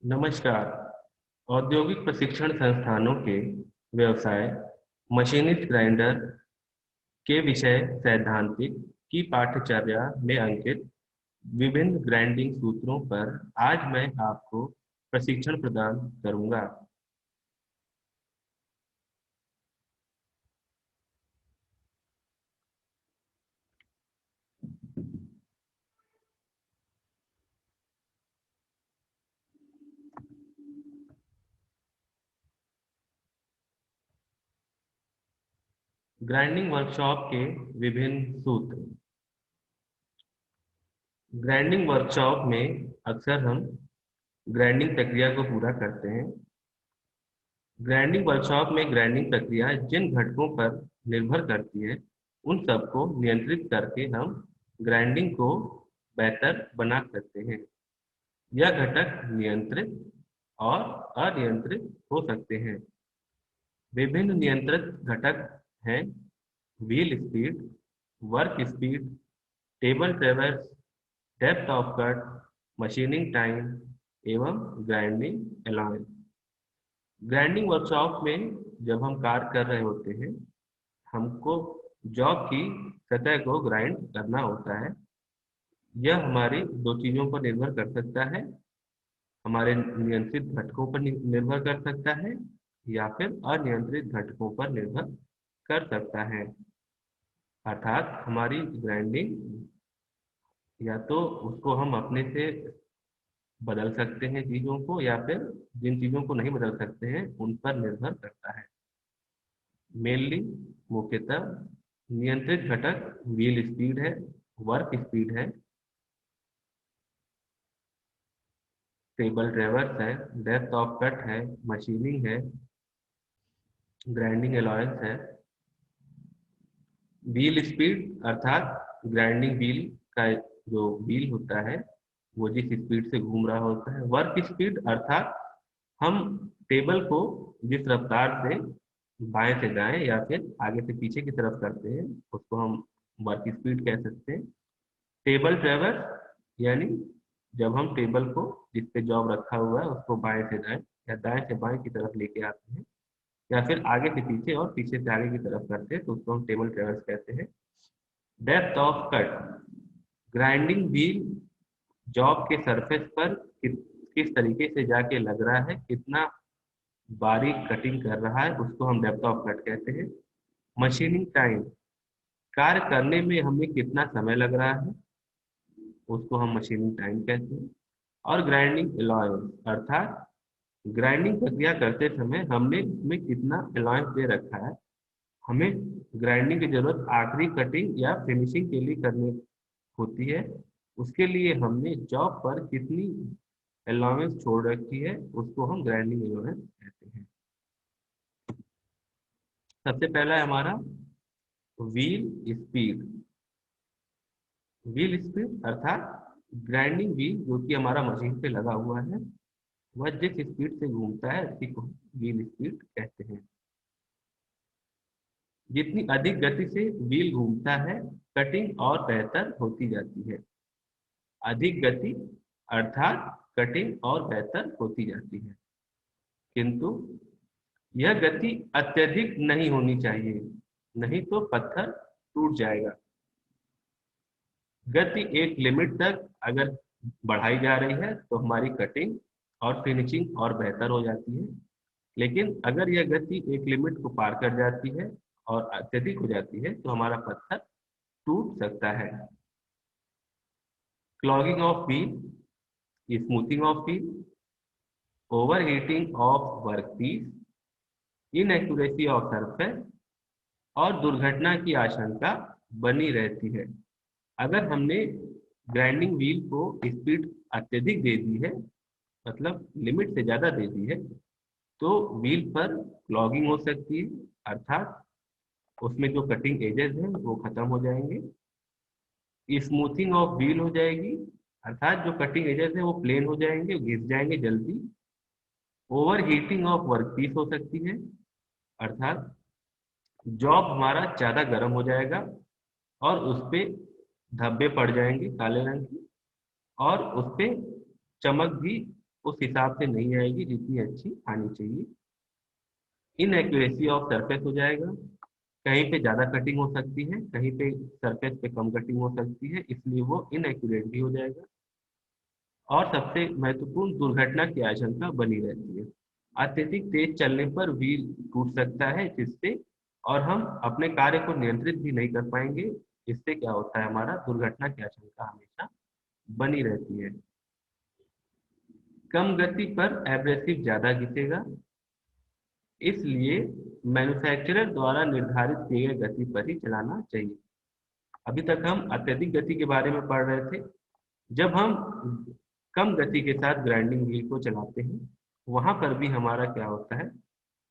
नमस्कार। औद्योगिक प्रशिक्षण संस्थानों के व्यवसाय मशीनिस्ट ग्राइंडर के विषय सैद्धांतिक की पाठ्यचर्या में अंकित विभिन्न ग्राइंडिंग सूत्रों पर आज मैं आपको प्रशिक्षण प्रदान करूंगा। ग्राइंडिंग वर्कशॉप के विभिन्न सूत्र। ग्राइंडिंग वर्कशॉप में अक्सर हम ग्राइंडिंग प्रक्रिया को पूरा करते हैं। ग्राइंडिंग वर्कशॉप में ग्राइंडिंग प्रक्रिया जिन घटकों पर निर्भर करती है उन सबको नियंत्रित करके हम ग्राइंडिंग को बेहतर बना सकते हैं। यह घटक नियंत्रित और अनियंत्रित हो सकते हैं। विभिन्न नियंत्रित घटक हैं wheel speed, work speed, table ट्रेवर्स, depth of cut, machining time एवं ग्राइंडिंग अलाउंस। ग्राइंडिंग वर्कशॉप में जब हम कार्य कर रहे होते हैं हमको जॉब की सतह को ग्राइंड करना होता है। यह हमारी दो चीजों पर निर्भर कर सकता है, हमारे नियंत्रित घटकों पर निर्भर कर सकता है या फिर अनियंत्रित घटकों पर निर्भर कर सकता है। अर्थात हमारी ग्राइंडिंग या तो उसको हम अपने से बदल सकते हैं चीजों को, या फिर जिन चीजों को नहीं बदल सकते हैं उन पर निर्भर करता है। मेनली मुख्यतः नियंत्रित घटक व्हील स्पीड है, वर्क स्पीड है, टेबल ड्राइवर्स है, डेप्थ ऑफ कट है, मशीनिंग है, ग्राइंडिंग अलाउंस है। व्हील स्पीड अर्थात ग्राइंडिंग व्हील का जो व्हील होता है वो जिस स्पीड से घूम रहा होता है। वर्क स्पीड अर्थात हम टेबल को जिस रफ्तार से बाएं से दाएं या फिर आगे से पीछे की तरफ करते हैं उसको हम वर्क स्पीड कह सकते हैं। टेबल ट्रेवर्स यानी जब हम टेबल को जिस पे जॉब रखा हुआ है उसको बाएं से दाएं या दाएं से बाएं की तरफ लेके आते हैं या फिर आगे से पीछे और पीछे से आगे की तरफ करते हैं तो उसको हम टेबल ट्रेवर्स कहते हैं। Depth of cut, grinding wheel job के सरफेस पर किस तरीके से जाके लग रहा है, कितना बारीक कटिंग कर रहा है, उसको हम डेप्थ ऑफ कट कहते हैं। मशीनिंग टाइम, कार्य करने में हमें कितना समय लग रहा है उसको हम मशीनिंग टाइम कहते हैं। और ग्राइंडिंग अलाउंस अर्थात ग्राइंडिंग प्रक्रिया करते समय हमने उसमें कितना अलाउंस दे रखा है, हमें ग्राइंडिंग की जरूरत आखिरी कटिंग या फिनिशिंग के लिए करनी होती है, उसके लिए हमने जॉब पर कितनी अलाउंस छोड़ रखी है उसको हम ग्राइंडिंग अलाउंस कहते हैं। सबसे पहला है हमारा व्हील स्पीड। व्हील स्पीड अर्थात ग्राइंडिंग व्हील जो कि हमारा मशीन पे लगा हुआ है वह जिस स्पीड से घूमता है उसी को व्हील स्पीड कहते हैं। जितनी अधिक गति से व्हील घूमता है कटिंग और बेहतर होती जाती है। अधिक गति अर्थात कटिंग और बेहतर होती जाती है, किंतु यह गति अत्यधिक नहीं होनी चाहिए, नहीं तो पत्थर टूट जाएगा। गति एक लिमिट तक अगर बढ़ाई जा रही है तो हमारी कटिंग और फिनिशिंग और बेहतर हो जाती है, लेकिन अगर यह गति एक लिमिट को पार कर जाती है और अत्यधिक हो जाती है तो हमारा पत्थर टूट सकता है। Clogging of wheel, smoothing of wheel, over heating of workpiece, inaccuracy of surface और दुर्घटना की आशंका बनी रहती है। अगर हमने ग्राइंडिंग व्हील को स्पीड अत्यधिक दे दी है, मतलब लिमिट से ज्यादा दे दी है, तो व्हील पर क्लॉगिंग हो सकती है अर्थात उसमें जो कटिंग एजेस हैं वो खत्म हो जाएंगे। स्मूथिंग ऑफ व्हील हो जाएगी अर्थात जो कटिंग एजेस हैं वो प्लेन हो जाएंगे, घिस जाएंगे जल्दी। ओवर हीटिंग ऑफ वर्कपीस हो सकती है अर्थात जॉब हमारा ज्यादा गर्म हो जाएगा और उस पे धब्बे पड़ जाएंगे काले रंग की, और उस पे चमक भी उस हिसाब से नहीं आएगी जितनी अच्छी आनी चाहिए। इनएक्यूरेसी ऑफ सरफेस हो जाएगा, कहीं पे ज्यादा कटिंग हो सकती है, कहीं पे सरफेस पे कम कटिंग हो सकती है, इसलिए वो इनएक्यूरेट भी हो जाएगा। और सबसे महत्वपूर्ण, दुर्घटना की आशंका बनी रहती है। अत्यधिक तेज चलने पर व्हील टूट सकता है, जिससे और हम अपने कार्य को नियंत्रित भी नहीं कर पाएंगे। इससे क्या होता है, हमारा दुर्घटना की आशंका हमेशा बनी रहती है। कम गति पर एब्रेसिव ज्यादा घिसेगा, इसलिए मैन्युफैक्चरर द्वारा निर्धारित किए गए गति पर ही चलाना चाहिए। अभी तक हम अत्यधिक गति के बारे में पढ़ रहे थे। जब हम कम गति के साथ ग्राइंडिंग व्हील को चलाते हैं, वहां पर भी हमारा क्या होता है,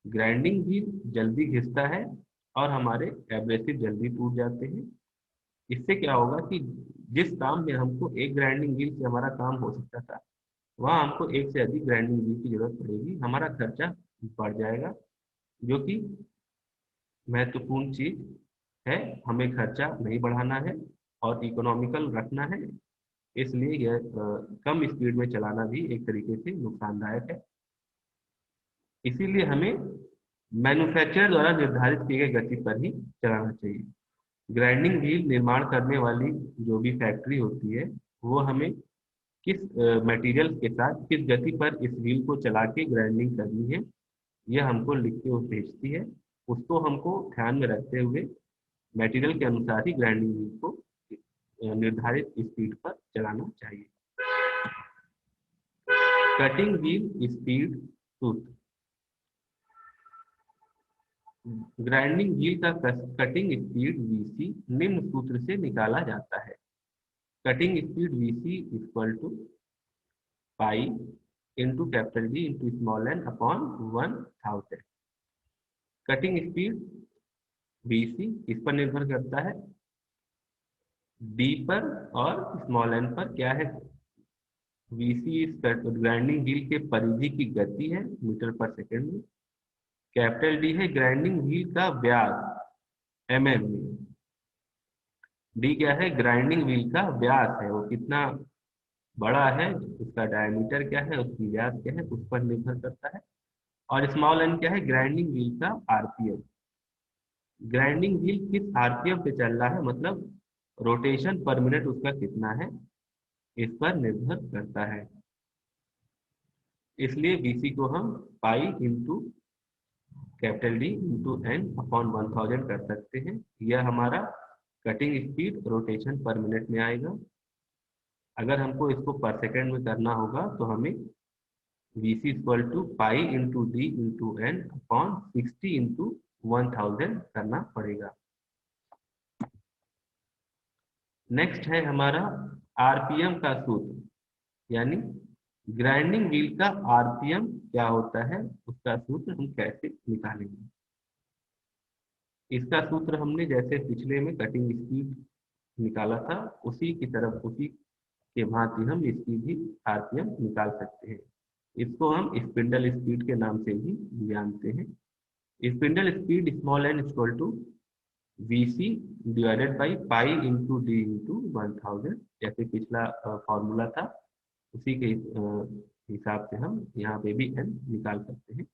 ग्राइंडिंग व्हील जल्दी घिसता है और हमारे एब्रेसिव जल्दी टूट जाते हैं। इससे क्या होगा कि जिस काम में हमको एक ग्राइंडिंग व्हील से हमारा काम हो सकता था, वहां हमको एक से अधिक ग्राइंडिंग व्हील की जरूरत पड़ेगी, हमारा खर्चा बढ़ जाएगा, जो कि महत्वपूर्ण चीज है। हमें खर्चा नहीं बढ़ाना है और इकोनॉमिकल रखना है, इसलिए यह कम स्पीड में चलाना भी एक तरीके से नुकसानदायक है। इसीलिए हमें मैन्युफैक्चरर द्वारा निर्धारित किए गए गति पर ही चलाना चाहिए। ग्राइंडिंग व्हील निर्माण करने वाली जो भी फैक्ट्री होती है, वो हमें किस मटेरियल के साथ किस गति पर इस व्हील को चला के ग्राइंडिंग करनी है, यह हमको लिख के वो भेजती है। उसको हमको ध्यान में रखते हुए मटेरियल के अनुसार ही ग्राइंडिंग व्हील को निर्धारित स्पीड पर चलाना चाहिए। कटिंग व्हील स्पीड सूत्र। ग्राइंडिंग व्हील का कटिंग स्पीड वीसी निम्न सूत्र से निकाला जाता है। Cutting speed VC equal to pi into capital D into small N upon 1000। Cutting speed VC इस पर निर्भर करता है, डी पर और स्मॉल एन पर। क्या है, वीसी इस ग्राइंडिंग व्हील के परिधि की गति है मीटर पर सेकेंड में। कैपिटल डी है ग्राइंडिंग व्हील का व्यास एमएम में। डी क्या है, ग्राइंडिंग व्हील का व्यास है, वो कितना बड़ा है, उसका डायमीटर क्या है, उसकी व्यास क्या है, उस पर निर्भर करता है। और स्मॉल एन क्या है, ग्राइंडिंग व्हील का आरपीएम। ग्राइंडिंग व्हील किस आरपीएम पे चल रहा है, मतलब रोटेशन पर मिनट उसका कितना है, इस पर निर्भर करता है। इसलिए बीसी को हम pi into capital D into N upon 1000 कर सकते हैं। यह हमारा cutting speed rotation per minute में आएगा। अगर हमको इसको पर सेकेंड में करना होगा तो हमें VC equal to pi into D into N upon 60 into 1000 करना पड़ेगा। नेक्स्ट है हमारा आरपीएम का सूत्र, यानी ग्राइंडिंग व्हील का आरपीएम क्या होता है, उसका सूत्र हम कैसे निकालेंगे। इसका सूत्र हमने जैसे पिछले में कटिंग स्पीड निकाला था, उसी की तरफ, उसी के भांति हम इसकी भी आरपीएम निकाल सकते हैं। इसको हम स्पिंडल स्पीड के नाम से भी जानते हैं। Spindle speed small N equal to VC divided by pi into D into 1000, जैसे पिछला फॉर्मूला था, उसी के हिसाब से हम यहाँ पे भी एन निकाल सकते हैं।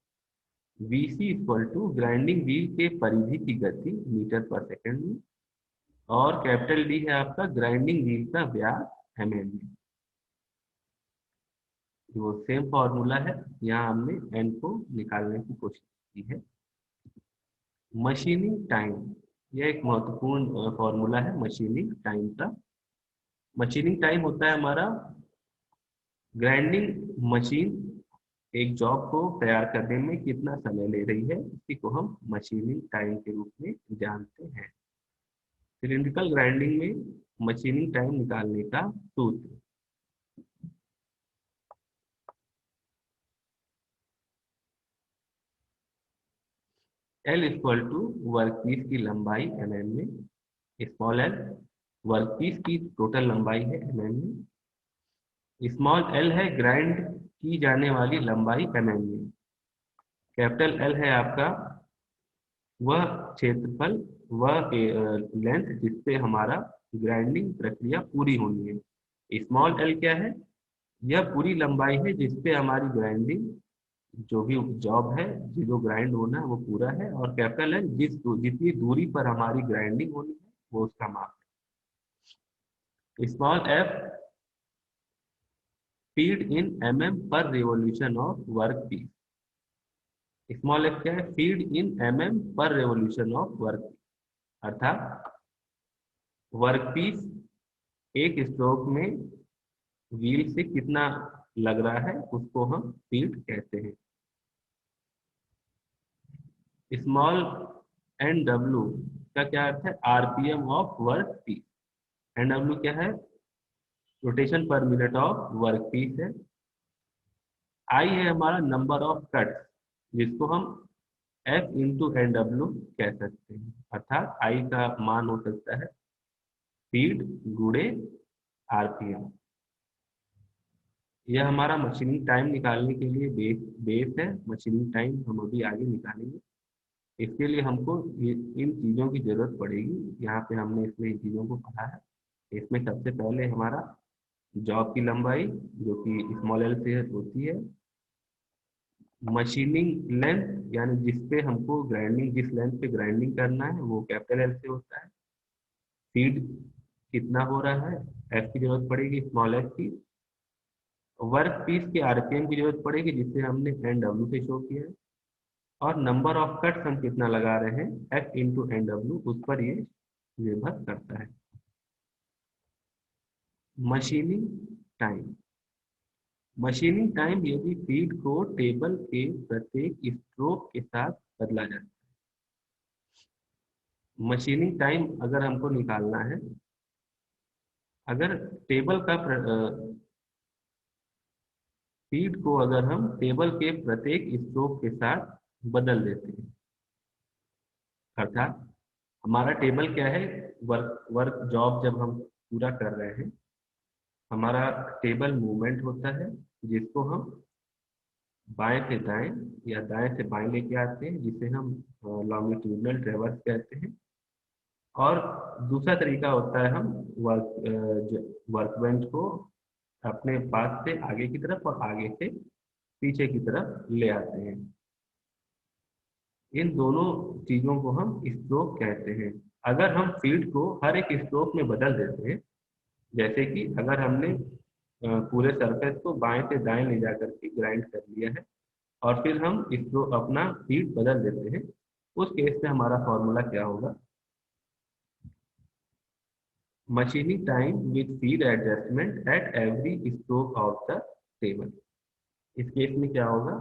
VC equal to grinding wheel के परिधि की गति मीटर पर सेकेंड में, और कैपिटल डी है आपका ग्राइंडिंग व्हील का व्यास एमएम में। वो सेम फॉर्मूला है, यहाँ हमने एन को निकालने की कोशिश की है। मशीनिंग टाइम, यह एक महत्वपूर्ण फॉर्मूला है मशीनिंग टाइम का। मशीनिंग टाइम होता है हमारा, ग्राइंडिंग मशीन एक जॉब को तैयार करने में कितना समय ले रही है, इसी को हम मशीनिंग टाइम के रूप में जानते हैं। सिलिंड्रिकल ग्राइंडिंग में मशीनिंग टाइम निकालने का सूत्र, एल इक्वल टू वर्कपीस की लंबाई एमएम में, स्मॉल एल वर्कपीस की टोटल लंबाई है एमएम में, स्मॉल एल है ग्राइंड की जाने वाली लंबाई एमएम में, कैपिटल एल है आपका वह क्षेत्रफल, वह लेंथ जिससे हमारा ग्राइंडिंग प्रक्रिया पूरी होनी है। स्मॉल एल क्या है, यह पूरी लंबाई है जिसपे हमारी ग्राइंडिंग जो भी जॉब है, जो ग्राइंड होना है वो पूरा है। और कैपिटल एल जितनी दूरी पर हमारी ग्राइंडिंग होनी है वो उसका माप है। Small F feed in per revolution of work piece. Small F क्या है? Feed in per revolution of work piece, अर्थात वर्क पीस एक स्ट्रोक में व्हील से कितना लग रहा है उसको हम फीड कहते हैं। स्मॉल एन डब्ल्यू का क्या अर्थ है? RPM of work piece. N W क्या है? Rotation per minute of work piece है। आई है हमारा नंबर ऑफ कट, जिसको हम एफ इंटू एन डब्ल्यू कह सकते हैं, अर्थात आई का मान हो सकता है फीड गुणे आरपीएम। यह हमारा मशीनिंग टाइम निकालने के लिए बेस है। मशीनिंग टाइम हम अभी आगे निकालेंगे। इसके लिए हमको इन चीज़ों की जरूरत पड़ेगी। यहाँ पे हमने इसमें इन चीज़ों को पढ़ा है। इसमें सबसे पहले हमारा जॉब की लंबाई जो कि स्मॉल एल से होती है। मशीनिंग लेंथ यानी जिसपे हमको ग्राइंडिंग, जिस लेंथ पे ग्राइंडिंग करना है वो कैपिटल एल से होता है। फीड कितना हो रहा है, एफ की जरूरत पड़ेगी, स्मॉल एफ की। वर्क पीस के आरपीएम की जरूरत पड़ेगी जिसे हमने एन डब्ल्यू से शो किया है। और नंबर ऑफ कट्स हम कितना लगा रहे हैं, एफ इंटू एन डब्ल्यू, उस पर ये निर्भर करता है। Machining time. मशीनिंग टाइम यदि फीड को टेबल के प्रत्येक स्ट्रोक के साथ बदला जाता है। मशीनिंग टाइम अगर हमको निकालना है, अगर टेबल का फीड को अगर हम टेबल के प्रत्येक स्ट्रोक के साथ बदल देते हैं, अर्थात हमारा टेबल क्या है, वर्क वर्क जॉब जब हम पूरा कर रहे हैं, हमारा टेबल मूवमेंट होता है जिसको हम बाएं से दाएं या दाएं से बाएं लेके आते हैं, जिसे हम लॉन्गिट्यूडनल ट्रेवर्स कहते हैं। और दूसरा तरीका होता है हम वर्कबेंच को अपने पास से आगे की तरफ और आगे से पीछे की तरफ ले आते हैं। इन दोनों चीजों को हम स्ट्रोक कहते हैं। अगर हम फील्ड को हर एक स्ट्रोक में बदल देते हैं, जैसे कि अगर हमने पूरे सरफेस को बाएं से दाएं ले जाकर के ग्राइंड कर लिया है और फिर हम इसको अपना फीड बदल देते हैं, उस केस में हमारा फॉर्मूला क्या होगा? Machining time with feed adjustment at every stroke of the table. इस केस में क्या होगा?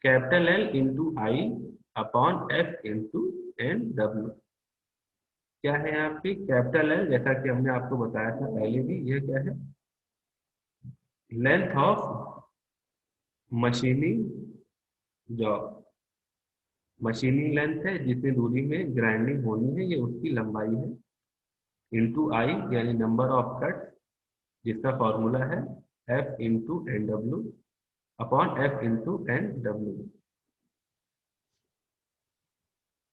Capital L into I upon F into N W. क्या है यहाँ पे? कैपिटल एल, जैसा कि हमने आपको बताया था पहले भी, यह क्या है? Length of machining job. Machining length है जितनी दूरी में ग्राइंडिंग होनी है, ये उसकी लंबाई है, इंटू आई यानी नंबर ऑफ कट, जिसका फॉर्मूला है F into N W upon F into N W.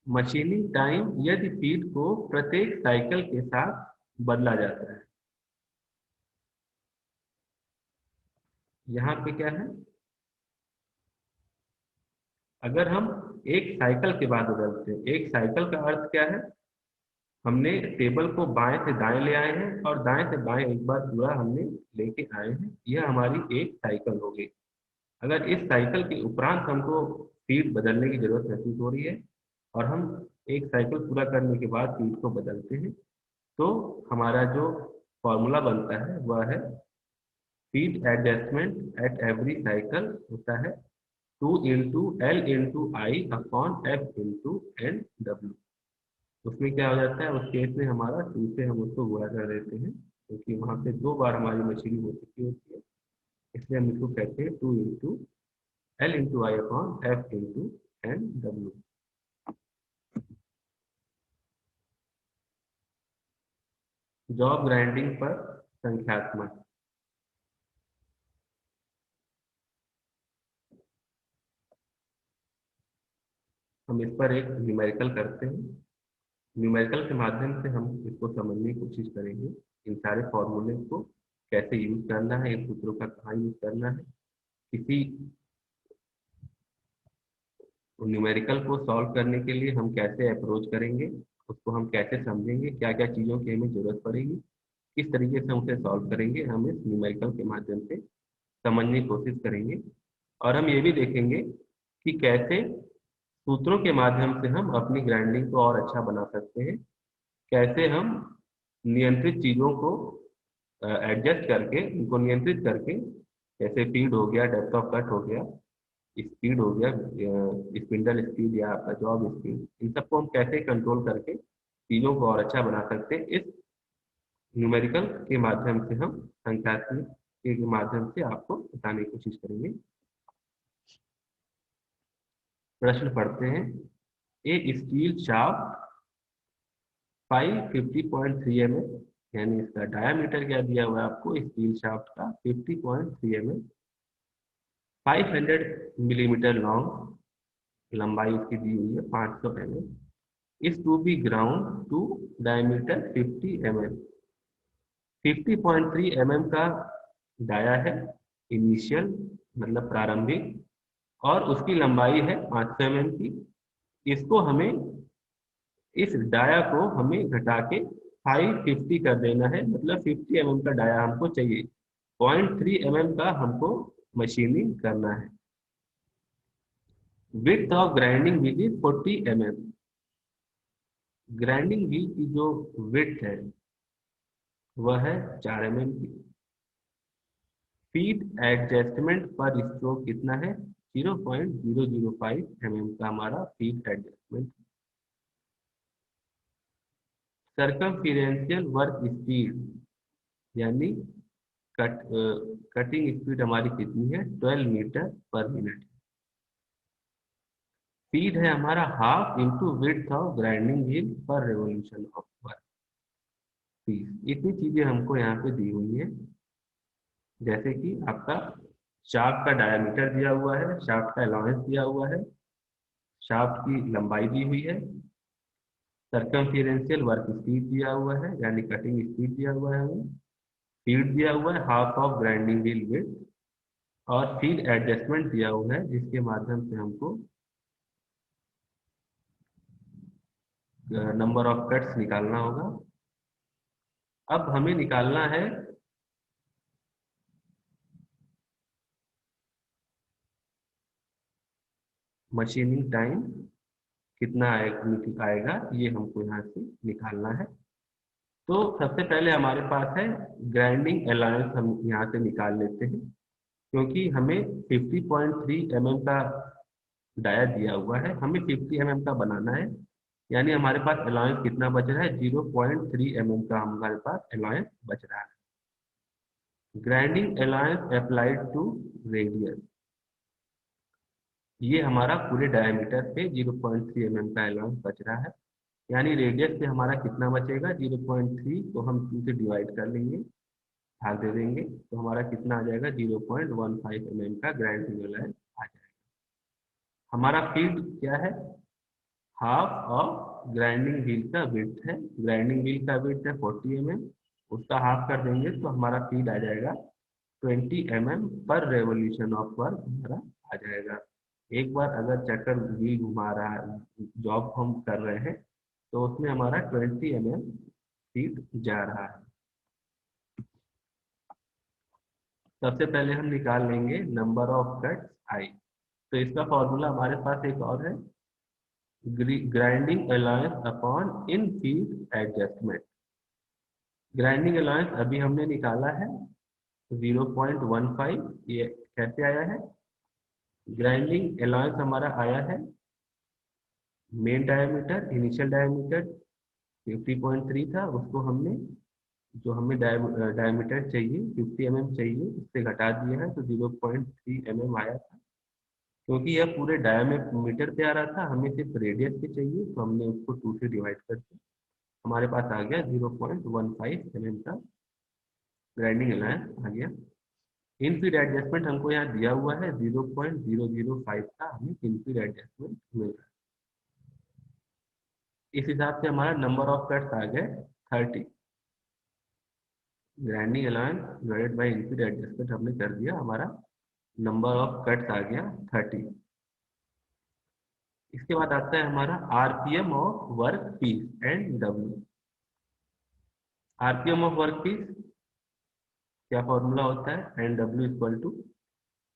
Machining time यदि फीड को प्रत्येक साइकिल के साथ बदला जाता है। यहाँ पे क्या है? अगर हम एक साइकिल के बाद बदलते हैं, एक साइकिल का अर्थ क्या है? हमने टेबल को बाएं से दाएं ले आए हैं और दाएं से बाएं एक बार पूरा हमने लेके आए हैं, यह हमारी एक साइकिल हो गई। अगर इस साइकिल के उपरांत हमको फीड बदलने की जरूरत महसूस हो रही है और हम एक साइकिल पूरा करने के बाद फीड को बदलते हैं, तो हमारा जो फॉर्मूला बनता है वह है feed adjustment at every cycle होता है 2 × L × I upon F × N W। उसमें क्या हो जाता है? उस केस में हमारा 2 से हम उसको गुणा कर देते हैं, क्योंकि वहां पे 2 बार हमारी मशीनिंग हो चुकी होती है, इसलिए हम इसको कहते हैं 2 × L × I upon F × N W। Job grinding पर संख्यात्मक। हम इस पर एक न्यूमेरिकल करते हैं। न्यूमेरिकल के माध्यम से हम इसको समझने की कोशिश करेंगे, इन सारे फॉर्मूले को। कैसे यूज करना है, इन सूत्रों का कहाँ यूज करना है, किसी न्यूमेरिकल को सॉल्व करने के लिए हम कैसे अप्रोच करेंगे, उसको हम कैसे समझेंगे, क्या क्या चीज़ों की हमें जरूरत पड़ेगी, किस तरीके से हम उसे सॉल्व करेंगे, हम इस न्यूमेरिकल के माध्यम से समझने की कोशिश करेंगे। और हम ये भी देखेंगे कि कैसे सूत्रों के माध्यम से हम अपनी ग्राइंडिंग को और अच्छा बना सकते हैं, कैसे हम नियंत्रित चीज़ों को एडजस्ट करके, उनको नियंत्रित करके, जैसे फीड हो गया, डेप्थ ऑफ कट हो गया, स्पीड हो गया, स्पिंडल स्पीड या आपका जॉब स्पीड, इन सबको हम कैसे कंट्रोल करके चीज़ों को और अच्छा बना सकते हैं, इस न्यूमेरिकल के माध्यम से हम संख्यात्मक के माध्यम से आपको बताने की कोशिश करेंगे। प्रश्न पढ़ते हैं। ए स्टील शाफ्ट 550.3 mm, यानी इसका डायामीटर क्या दिया हुआ है आपको स्टील शाफ्ट का 50.3 mm, 500 मिलीमीटर लॉन्ग, लंबाई इसकी दी हुई है 500 mm, is to be ground to diameter 50 mm। 50.3 mm का डाया है, इनिशियल मतलब प्रारंभिक, और उसकी लंबाई है 500 mm की। इसको हमें, इस डाया को हमें घटा के 550 कर देना है, मतलब 50 mm का डाया हमको चाहिए, 0.3 mm का हमको मशीनिंग करना है। Width of grinding wheel is 40 mm। Grinding wheel की जो विड्थ है वह है 4 mm की। फीड एडजस्टमेंट पर स्ट्रोक कितना है, 0.005 mm का हमारा फीड एडजस्टमेंट। सर्कमफिरेंशियल वर्क स्पीड यानी कटिंग स्पीड हमारी कितनी है, 12 मीटर पर मिनट। स्पीड है हमारा half into width of grinding wheel पर रेवोल्यूशन ऑफ वर्क पीस। इतनी चीजें हमको यहाँ पे दी हुई है, जैसे कि आपका शाफ्ट का डायमीटर दिया हुआ है, शाफ्ट का अलाउंस दिया हुआ है, शाफ्ट की लंबाई दी हुई है, सर्कमफिरेंशियल वर्क स्पीड दिया हुआ है यानी कटिंग स्पीड दिया हुआ है हमें, फीड दिया हुआ है half of grinding wheel width, और फीड एडजस्टमेंट दिया हुआ है जिसके माध्यम से हमको नंबर ऑफ कट्स निकालना होगा। अब हमें निकालना है मशीनिंग टाइम कितना आएगा, ये हमको यहाँ से निकालना है। तो सबसे पहले हमारे पास है ग्राइंडिंग अलाउंस, हम यहाँ से निकाल लेते हैं, क्योंकि हमें 50.3 mm का डाया दिया हुआ है, हमें 50 mm का बनाना है, यानी हमारे पास अलाउंस कितना बच रहा है, 0.3 mm का हमारे पास अलाउंस बच रहा है। Grinding allowance applied to radius, ये हमारा पूरे डायमीटर पे 0.3 mm का अलाउंस बच रहा है, यानी रेडियस पे हमारा कितना बचेगा, 0.3 को हम 2 से डिवाइड कर लेंगे, भाग दे देंगे, तो हमारा कितना आ जाएगा, 0.15 mm का ग्राइंडिंग अलाउंस आ जाएगा। हमारा फीड क्या है, हाफ ऑफ ग्राइंडिंग व्हील का विड्थ है, ग्राइंडिंग व्हील का विड्थ है 40 mm, उसका हाफ कर देंगे तो हमारा फीड आ जाएगा 20 mm पर रेवोल्यूशन ऑफ वर्क हमारा आ जाएगा। एक बार अगर चक्कर व्हील घुमा रहा है, जॉब हम कर रहे हैं, तो उसमें हमारा 20 mm फीड जा रहा है। सबसे पहले हम निकाल लेंगे नंबर ऑफ कट्स आई, तो इसका फॉर्मूला हमारे पास एक और है, ग्राइंडिंग अलाउंस अपॉन इन फीड एडजस्टमेंट। ग्राइंडिंग अलाउंस अभी हमने निकाला है 0.15, ये कैसे आया है, ग्राइंडिंग अलाउंस हमारा आया है मेन डायमीटर, इनिशियल डायमीटर 50.3 था, उसको हमने, जो हमें डायमीटर चाहिए 50 mm चाहिए, उससे घटा दिया है तो 0.3 mm आया था। क्योंकि यह पूरे डायमीटर पे आ रहा था, हमें सिर्फ रेडियस पे चाहिए, तो हमने उसको 2 से डिवाइड कर दिया, हमारे पास आ गया 0.15 mm का ग्राइंडिंग अलाउंस आ गया। इनफीड एडजस्टमेंट हमको यहाँ दिया हुआ है 0.005 का, हमें इनफीड एडजस्टमेंट मिल रहा है। इस हिसाब से हमारा नंबर ऑफ कट्स आ गए 30। Grinding allowance divided by input adjustment हमने कर दिया, हमारा नंबर ऑफ कट्स आ गया 30। इसके बाद आता है हमारा RPM of work piece N W. RPM of work piece क्या फॉर्मूला होता है, N W equal to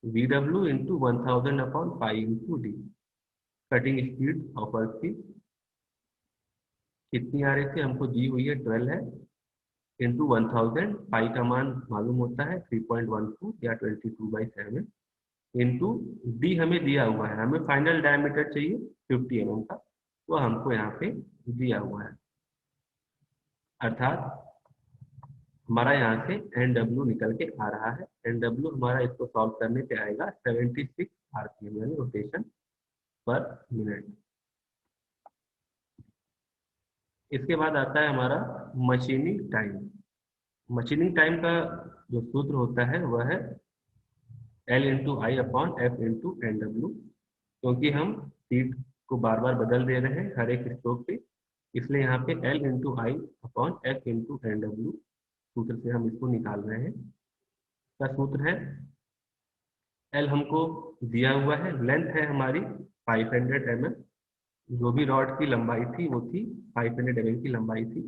V W into 1000 upon pi into D. Cutting speed of work piece कितनी आ रही थी, हमको दी हुई है 12 है, इंटू 1000, पाई का मान मालूम होता है 3.12 या 22/7, इंटू डी हमें दिया हुआ है, हमें फाइनल डायमीटर चाहिए 50 mm का, तो हमको यहाँ पे दिया हुआ है, अर्थात हमारा यहाँ से एन डब्ल्यू निकल के आ रहा है। एन डब्ल्यू हमारा इसको सॉल्व करने पे आएगा 76 आरपीएम यानी रोटेशन पर मिनट। इसके बाद आता है हमारा मशीनिंग टाइम। मशीनिंग टाइम का जो सूत्र होता है वह है L into I upon F into N W. क्योंकि हम सीट को बार बार बदल दे रहे हैं हर एक स्ट्रोक पे, इसलिए यहाँ पे L into I upon F into N W सूत्र से हम इसको निकाल रहे हैं। का सूत्र है, एल हमको दिया हुआ है, लेंथ है हमारी 500 mm, जो भी रॉड की लंबाई थी वो थी 500 mm की लंबाई थी।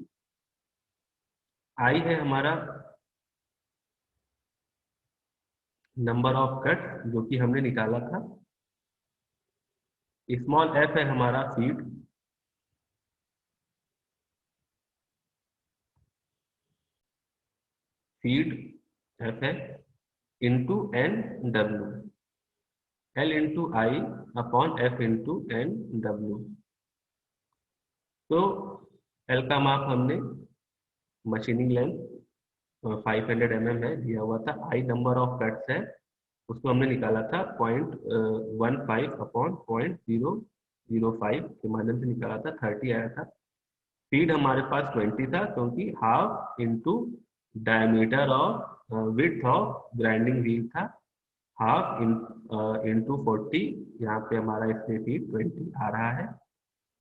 आई है हमारा नंबर ऑफ कट जो कि हमने निकाला था। स्मॉल एफ है हमारा फीड, फीड एफ है, into N W, L into I upon F into N W. तो एल का माप हमने मशीनिंग लेंथ 500 mm है दिया हुआ था, आई नंबर ऑफ कट्स है उसको हमने निकाला था 0.15 अपॉन 0.005 के माध्यम से निकाला था, 30 आया था। फीड हमारे पास 20 था क्योंकि half into diameter of width of grinding wheel था, हाफ इंटू 40, यहाँ पे हमारा इसमें फीड 20 आ रहा है,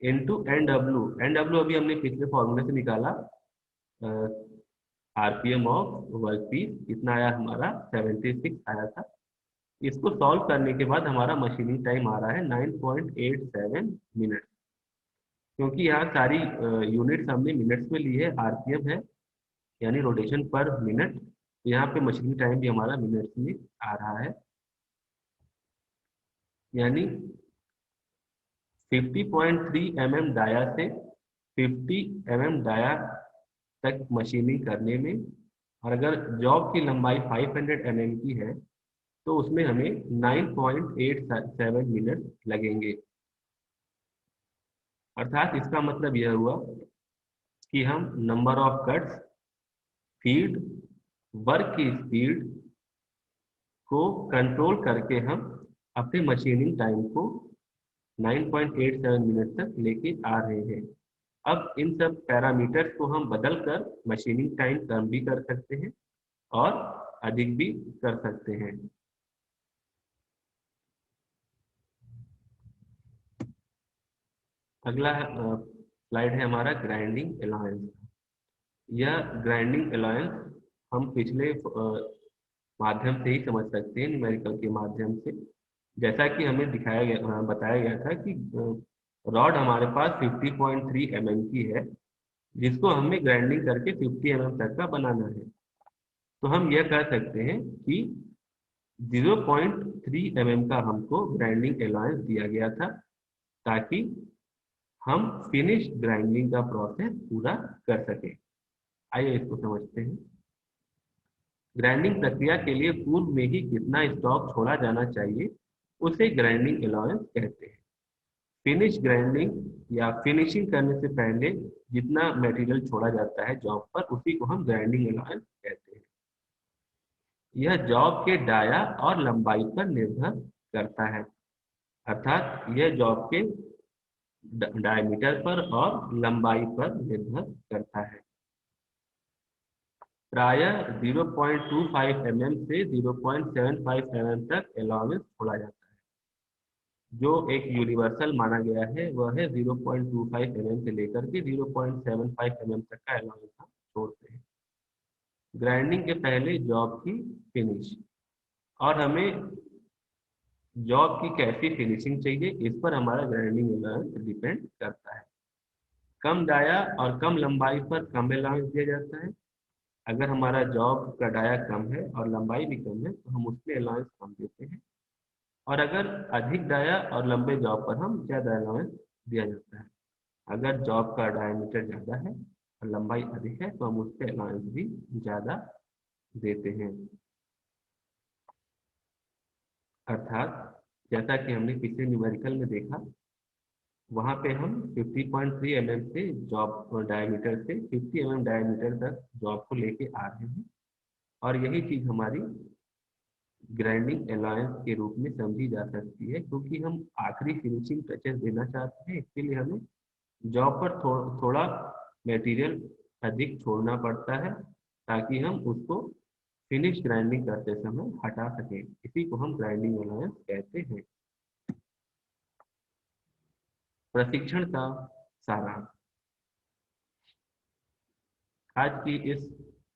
into N W. N W अभी हमने पिछले फॉर्मूले से निकाला, आरपीएम ऑफ वर्क पीस कितना आया हमारा 76 आया था। इसको सॉल्व करने के बाद हमारा मशीनिंग टाइम आ रहा है 9.87 मिनट। क्योंकि यहाँ सारी यूनिट्स हमने मिनट्स में ली है, आरपीएम है यानी रोटेशन पर मिनट, तो यहाँ पे मशीनिंग टाइम भी हमारा मिनट्स में आ रहा है, यानी 50.3 mm डाया से 50 mm डाया तक मशीनिंग करने में, और अगर जॉब की लंबाई 500 mm की है तो उसमें हमें 9.87 मिनट लगेंगे। अर्थात इसका मतलब यह हुआ कि हम number of cuts, feed, work की स्पीड को कंट्रोल करके हम अपने मशीनिंग टाइम को 9.87 मिनट तक लेके आ रहे हैं। अब इन सब पैरामीटर्स को हम बदल कर मशीनिंग टाइम कम भी कर सकते हैं और अधिक भी कर सकते हैं। अगला स्लाइड है हमारा ग्राइंडिंग अलाउंस। यह ग्राइंडिंग अलाउंस हम पिछले माध्यम से ही समझ सकते हैं, न्यूमेरिकल के माध्यम से। जैसा कि हमें दिखाया गया बताया गया था कि रॉड हमारे पास 50.3 mm की है, जिसको हमें ग्राइंडिंग करके 50 mm तक का बनाना है। तो हम यह कह सकते हैं कि 0.3 mm का हमको ग्राइंडिंग अलाउंस दिया गया था, ताकि हम फिनिश ग्राइंडिंग का प्रोसेस पूरा कर सके। आइए इसको समझते हैं। ग्राइंडिंग प्रक्रिया के लिए पूर्व में ही कितना स्टॉक छोड़ा जाना चाहिए उसे ग्राइंडिंग अलाउंस कहते हैं। फिनिश ग्राइंडिंग या फिनिशिंग करने से पहले जितना मटेरियल छोड़ा जाता है जॉब पर, उसी को हम ग्राइंडिंग अलाउंस कहते हैं। यह जॉब के डाया और लंबाई पर निर्भर करता है, अर्थात यह जॉब के डायमीटर पर और लंबाई पर निर्भर करता है। प्रायः 0.25 mm से 0.75 mm तक अलाउंस छोड़ा जाता है। जो एक यूनिवर्सल माना गया है वह है 0.25 mm से लेकर के 0.75 mm तक का अलाउंस हम छोड़ते हैं। ग्राइंडिंग के पहले जॉब की फिनिश, और हमें जॉब की कैसी फिनिशिंग चाहिए इस पर हमारा ग्राइंडिंग अलाउंस डिपेंड करता है। कम डाया और कम लंबाई पर कम अलाउंस दिया जाता है। अगर हमारा जॉब का डाया कम है और लंबाई भी कम है तो हम उसमें अलाउंस कम देते हैं, और अगर अधिक डाया और लंबे जॉब पर हम ज़्यादा अलाउंस दिया जाता है। अगर जॉब का डायमीटर ज़्यादा है और लंबाई अधिक है तो हम उस पर अलाउंस भी ज़्यादा देते हैं। अर्थात जैसा कि हमने पिछले न्यूमेरिकल में देखा, वहाँ पे हम 50.3 mm से जॉब डायमीटर से 50 mm डायमीटर तक जॉब को लेके आ रहे हैं, और यही चीज़ हमारी ग्राइंडिंग अलायंस के रूप में समझी जा सकती है, क्योंकि हम आखिरी फिनिशिंग टचेस देना चाहते हैं। इसके लिए हमें जॉब पर थोड़ा मटेरियल अधिक छोड़ना पड़ता है, ताकि हम उसको फिनिश ग्राइंडिंग करते समय हटा सकें। इसी को हम ग्राइंडिंग अलायंस कहते हैं। प्रशिक्षण का सारांश। आज की इस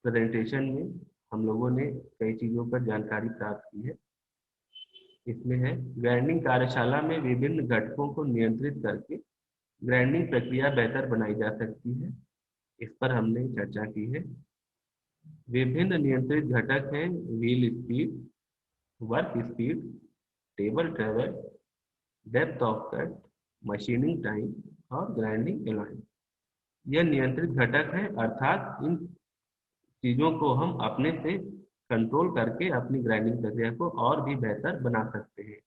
प्रेजेंटेशन में हम लोगों ने कई चीज़ों पर जानकारी प्राप्त की है। इसमें है, ग्राइंडिंग कार्यशाला में विभिन्न घटकों को नियंत्रित करके ग्राइंडिंग प्रक्रिया बेहतर बनाई जा सकती है। इस पर हमने चर्चा की है। विभिन्न नियंत्रित घटक हैं: wheel speed, work speed, table travel, depth of cut, machining time और ग्राइंडिंग अलाउंस। यह नियंत्रित घटक हैं, अर्थात इन चीज़ों को हम अपने से कंट्रोल करके अपनी ग्राइंडिंग प्रक्रिया को और भी बेहतर बना सकते हैं।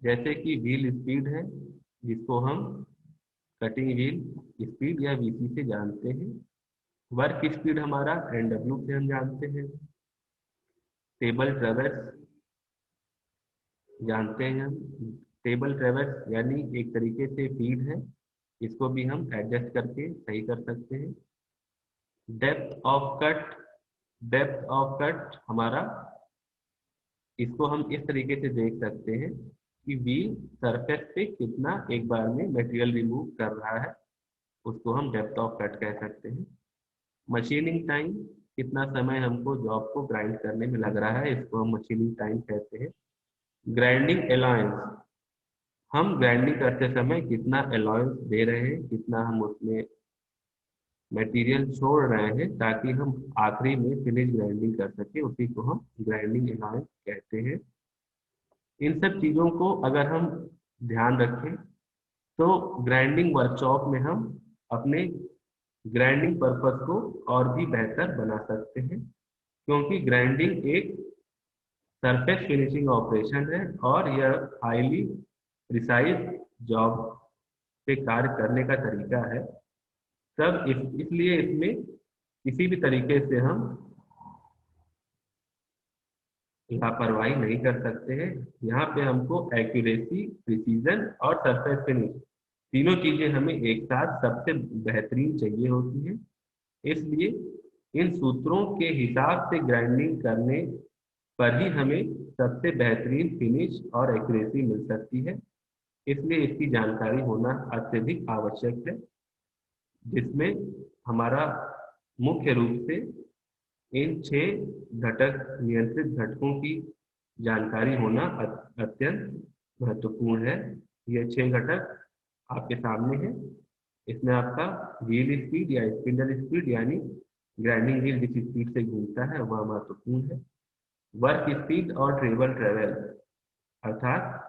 जैसे कि व्हील स्पीड है, जिसको हम कटिंग व्हील स्पीड या वीसी से जानते हैं। वर्क स्पीड हमारा एनडब्ल्यू से हम जानते हैं। टेबल ट्रेवर्स जानते हैं हम। टेबल ट्रेवर्स यानी एक तरीके से फीड है, इसको भी हम एडजस्ट करके सही कर सकते हैं। Depth of cut, depth of cut हमारा, इसको हम इस तरीके से देख सकते हैं कि व्हील सरफेस पे कितना एक बार में मटेरियल रिमूव कर रहा है, उसको हम डेप्थ ऑफ कट कह सकते हैं। मशीनिंग टाइम, कितना समय हमको जॉब को ग्राइंड करने में लग रहा है, इसको हम मशीनिंग टाइम कहते हैं। ग्राइंडिंग अलाउंस, हम ग्राइंडिंग करते समय कितना अलाउंस दे रहे हैं, कितना हम उसमें मटेरियल छोड़ रहे हैं, ताकि हम आखिरी में फिनिश ग्राइंडिंग कर सके, उसी को हम ग्राइंडिंग अलाउंस कहते हैं। इन सब चीज़ों को अगर हम ध्यान रखें तो ग्राइंडिंग वर्कशॉप में हम अपने ग्राइंडिंग पर्पस को और भी बेहतर बना सकते हैं, क्योंकि ग्राइंडिंग एक सरफेस फिनिशिंग ऑपरेशन है और यह हाईली प्रिसाइज जॉब पे कार्य करने का तरीका है। इसलिए इसमें किसी भी तरीके से हम लापरवाही नहीं कर सकते हैं। यहाँ पे हमको एक्यूरेसी, प्रिसीजन और सरफेस फिनिश, तीनों चीजें हमें एक साथ सबसे बेहतरीन चाहिए होती हैं। इसलिए इन सूत्रों के हिसाब से ग्राइंडिंग करने पर ही हमें सबसे बेहतरीन फिनिश और एक्यूरेसी मिल सकती है। इसलिए इसकी जानकारी होना अत्यधिक आवश्यक है, जिसमें हमारा मुख्य रूप से इन 6 घटक नियंत्रित घटकों की जानकारी होना अत्यंत महत्वपूर्ण है। ये 6 घटक आपके सामने हैं। इसमें आपका व्हील स्पीड या स्पिंडल स्पीड, यानी ग्राइंडिंग व्हील जिस स्पीड से घूमता है वह महत्वपूर्ण है। वर्क स्पीड और टेबल ट्रेवल, अर्थात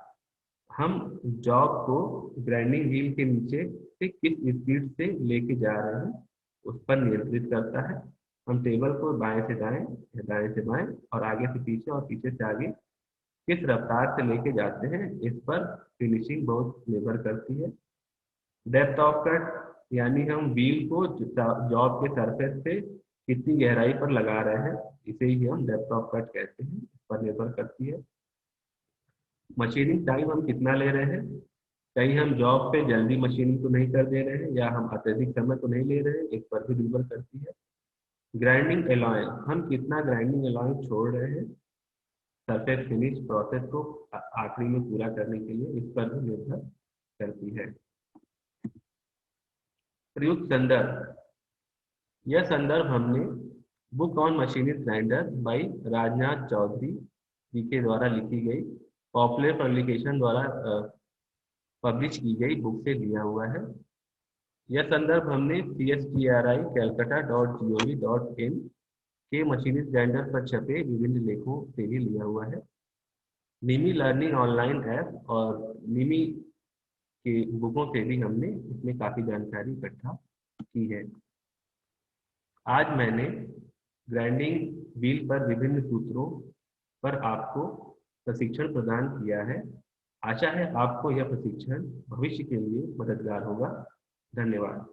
हम जॉब को ग्राइंडिंग व्हील के नीचे से किस स्पीड से लेके जा रहे हैं उस पर नियंत्रित करता है। हम टेबल को बाएं से दाएं या दाएं से बाएं और आगे से पीछे और पीछे से आगे किस रफ्तार से लेके जाते हैं, इस पर फिनिशिंग बहुत निर्भर करती है। डेप्थ ऑफ कट, यानी हम व्हील को जॉब के सरफेस से कितनी गहराई पर लगा रहे हैं, इसे ही हम डेप्थ ऑफ कट कहते हैं, इस पर निर्भर करती है। मशीनिंग टाइम, हम कितना ले रहे हैं, कहीं हम जॉब पे जल्दी मशीनिंग तो नहीं कर दे रहे हैं या हम अत्यधिक समय तो नहीं ले रहे हैं, इस पर भी निर्भर करती है। ग्राइंडिंग अलाउंस, हम कितना ग्राइंडिंग अलाउंस छोड़ रहे हैं सरफेस फिनिश प्रोसेस को आखिरी में पूरा करने के लिए, इस पर भी निर्भर करती है। प्रयुक्त संदर्भ, यह संदर्भ हमने book on machinist grinder by Rajnath Chaudhary ji के द्वारा लिखी गई, पॉपुलर पब्लिकेशन द्वारा पब्लिश की गई बुक से लिया हुआ है। यह संदर्भ हमने CSTRI calcutta.gov.in के मशीनिस्ट ग्राइंडर पर छपे विभिन्न लेखों से भी लिया हुआ है। मिमी लर्निंग ऑनलाइन ऐप और मिमी के बुकों से भी हमने इसमें काफी जानकारी इकट्ठा की है। आज मैंने ग्राइंडिंग व्हील पर विभिन्न सूत्रों पर आपको प्रशिक्षण प्रदान किया है। आशा है आपको यह प्रशिक्षण भविष्य के लिए मददगार होगा। धन्यवाद।